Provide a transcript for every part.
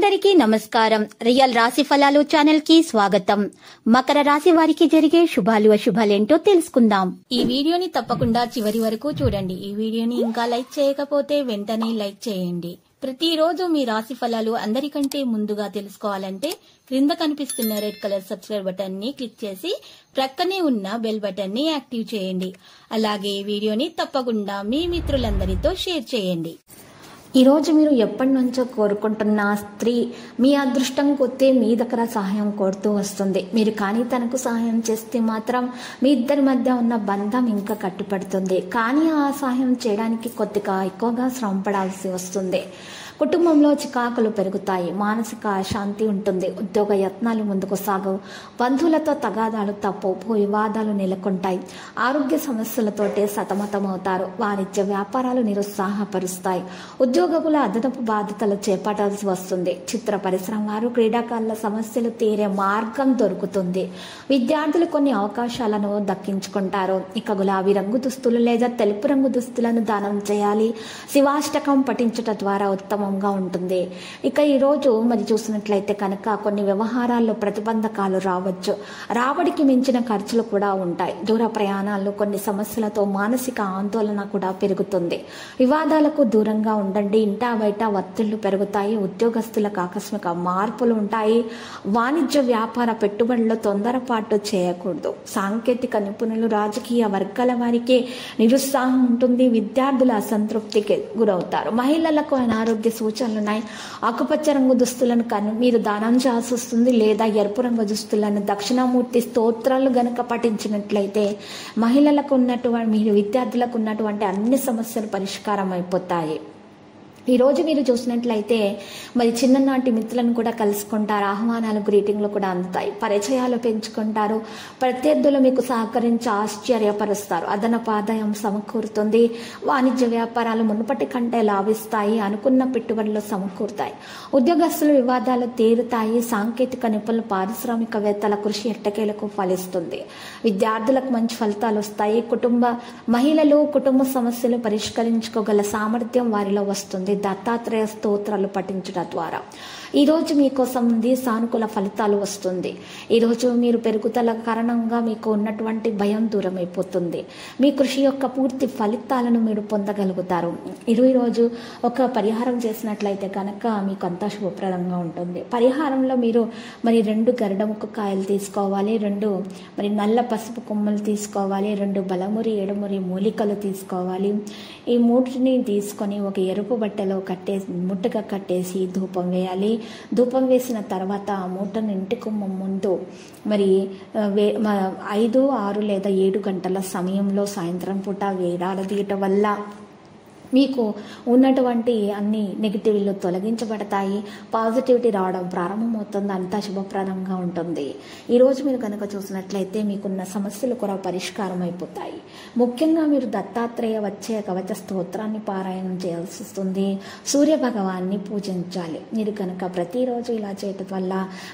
అందరికీ నమస్కారం. రియల్ రాశి ఫలాలు ఛానల్ కి స్వాగతం. మకర రాశి వారికి జరిగే శుభాలు అశుభాలేంటో తెలుసుకుందాం. ఈ వీడియోని తప్పకుండా చివరి వరకు చూడండి. ఈ వీడియోని ఇంకా లైక్ చేయకపోతే వెంటనే లైక్ చేయండి. ప్రతిరోజు మీ రాశి ఫలాలు అందరికంటే ముందుగా తెలుసుకోవాలంటే క్రింద కనిపిస్తున్న రెడ్ కలర్ సబ్స్క్రైబ్ బటన్ ని క్లిక్ చేసి ప్రక్కనే ఉన్న బెల్ బటన్ ని యాక్టివ్ చేయండి. అలాగే ఈ వీడియోని తప్పకుండా మీ మిత్రులందరితో షేర్ చేయండి. ఈ రోజు మీరు ఎప్పటి నుంచో కోరుకుంటున్న స్త్రీ మీ అదృష్టం కొద్దీ మీ దగ్గర సహాయం కోరుతూ వస్తుంది. మీరు కానీ తనకు సహాయం చేస్తే మాత్రం మీ ఇద్దరి మధ్య ఉన్న బంధం ఇంకా కట్టుపడుతుంది. కానీ ఆ సహాయం చేయడానికి కొద్దిగా ఎక్కువగా శ్రమ పడాల్సి వస్తుంది. కుటుంబంలో చికాకులు పెరుగుతాయి. మానసిక అశాంతి ఉంటుంది. ఉద్యోగ యత్నాలు ముందుకు సాగవు. బంధువులతో తగాదాలు తప్పవు. వివాదాలు నెలకొంటాయి. ఆరోగ్య సమస్యలతోటే సతమతమవుతారు. వాణిజ్య వ్యాపారాలు నిరుత్సాహపరుస్తాయి. ఉద్యోగుల అదనపు బాధ్యతలు చేపట్టాల్సి వస్తుంది. చిత్ర పరిశ్రమ వారు క్రీడాకారుల సమస్యలు తీరే మార్గం దొరుకుతుంది. విద్యార్థులు కొన్ని అవకాశాలను దక్కించుకుంటారు. ఇక గులాబీ రంగు దుస్తులు లేదా తెలుపు రంగు దుస్తులను దానం చేయాలి. శివాష్టకం పఠించట ద్వారా ఉత్తమంగా ఉంటుంది. ఇక ఈరోజు మరి చూసినట్లయితే కనుక కొన్ని వ్యవహారాల్లో ప్రతిబంధకాలు రావచ్చు. రాబడికి మించిన ఖర్చులు కూడా ఉంటాయి. దూర ప్రయాణాలు కొన్ని సమస్యలతో మానసిక ఆందోళన కూడా పెరుగుతుంది. వివాదాలకు దూరంగా ఉండండి. ఇంటా బయట ఒత్తిళ్లు పెరుగుతాయి. ఉద్యోగస్తులకు ఆకస్మిక మార్పులు ఉంటాయి. వాణిజ్య వ్యాపార పెట్టుబడుల్లో తొందరపాటు చేయకూడదు. సాంకేతిక నిపుణులు రాజకీయ వర్గాల వారికి నిరుత్సాహం ఉంటుంది. విద్యార్థుల అసంతృప్తికి గురవుతారు. మహిళలకు అనారోగ్య సూచనలున్నాయి. ఆకుపచ్చ రంగు దుస్తులను మీరు దానం చేయాల్సి వస్తుంది. లేదా ఎరుపు రంగు దుస్తులను దక్షిణామూర్తి స్తోత్రాలు గనక పఠించినట్లయితే మహిళలకు ఉన్నటువంటి మీరు విద్యార్థులకు ఉన్నటువంటి అన్ని సమస్యలు పరిష్కారం అయిపోతాయి. ఈరోజు మీరు చూసినట్లయితే మరి చిన్ననాటి మిత్రులను కూడా కలుసుకుంటారు. ఆహ్వానాలు గ్రీటింగ్లు కూడా అందుతాయి. పరిచయాలు పెంచుకుంటారు. ప్రత్యర్థులు మీకు సహకరించి ఆశ్చర్యపరుస్తారు. అదనపు ఆదాయం సమకూరుతుంది. వాణిజ్య వ్యాపారాలు మునుపటి కంటే లాభిస్తాయి. అనుకున్న పెట్టుబడులు సమకూరుతాయి. ఉద్యోగస్తుల వివాదాలు తీరుతాయి. సాంకేతిక నిపుణులు పారిశ్రామికవేత్తల కృషి ఎట్టకేలకు ఫలిస్తుంది. విద్యార్థులకు మంచి ఫలితాలు వస్తాయి. మహిళలు కుటుంబ సమస్యలు పరిష్కరించుకోగల సామర్థ్యం వారిలో వస్తుంది. దత్తాత్రేయ స్తోత్రాలు పఠించడం ద్వారా ఈరోజు మీకోసం సానుకూల ఫలితాలు వస్తుంది. ఈరోజు మీరు పెరుగుదల కారణంగా మీకు ఉన్నటువంటి భయం దూరం అయిపోతుంది. మీ కృషి యొక్క పూర్తి ఫలితాలను మీరు పొందగలుగుతారు. ఈరోజు ఒక పరిహారం చేసినట్లయితే కనుక మీకు అంతా శుభప్రదంగా ఉంటుంది. పరిహారంలో మీరు మరి 2 గరుడముఖ కాయలు తీసుకోవాలి. 2 మరి నల్ల పసుపు కొమ్మలు తీసుకోవాలి. 2 బలమురి ఎడమురి మూలికలు తీసుకోవాలి. ఈ 3ని తీసుకొని ఒక ఎరుపు బట్టలో ముట్టగా కట్టేసి ధూపం వేయాలి. ధూపం వేసిన తర్వాత ఆ మూటను ఇంటికి ముందు మరి 5, 6 లేదా 7 గంటల సమయంలో సాయంత్రం పూట వేలాడదీయటం వల్ల మీకు ఉన్నటువంటి అన్ని నెగిటివ్లు తొలగించబడతాయి. పాజిటివిటీ రావడం ప్రారంభమవుతుంది. అంతా శుభప్రదంగా ఉంటుంది. ఈరోజు మీరు కనుక చూసినట్లయితే మీకున్న సమస్యలు కూడా పరిష్కారం అయిపోతాయి. ముఖ్యంగా మీరు దత్తాత్రేయ వచ్చే కవచ స్తోత్రాన్ని పారాయణం చేయాల్సి వస్తుంది. సూర్య భగవాన్ని పూజించాలి. మీరు కనుక ప్రతిరోజు ఇలా చేయటం వల్ల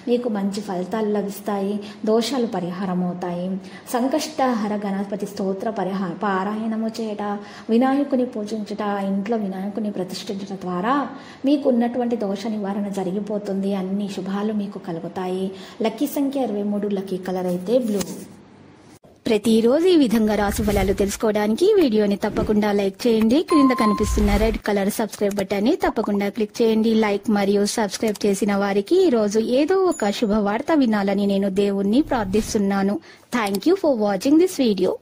మీకు మంచి ఫలితాలు లభిస్తాయి. దోషాలు పరిహారం అవుతాయి. సంకష్టహర గణపతి స్తోత్ర పారాయణము చేయట, వినాయకుని పూజించట, ఇంట్లో వినాయకుని ప్రతిష్ఠించడం ద్వారా మీకు ఉన్నటువంటి దోష నివారణ జరిగిపోతుంది. అన్ని శుభాలు మీకు కలుగుతాయి. లక్కీ సంఖ్య 23. లక్కీ కలర్ అయితే బ్లూ. ప్రతిరోజు ఈ విధంగా రాశి ఫలాలు తెలుసుకోవడానికి వీడియోని తప్పకుండా లైక్ చేయండి. క్రింద కనిపిస్తున్న రెడ్ కలర్ సబ్స్క్రైబ్ బటన్ ని తప్పకుండా క్లిక్ చేయండి. లైక్ మరియు సబ్స్క్రైబ్ చేసిన వారికి ఈ రోజు ఏదో ఒక శుభవార్త వినాలని నేను దేవుణ్ణి ప్రార్థిస్తున్నాను. Thank you for watching this video.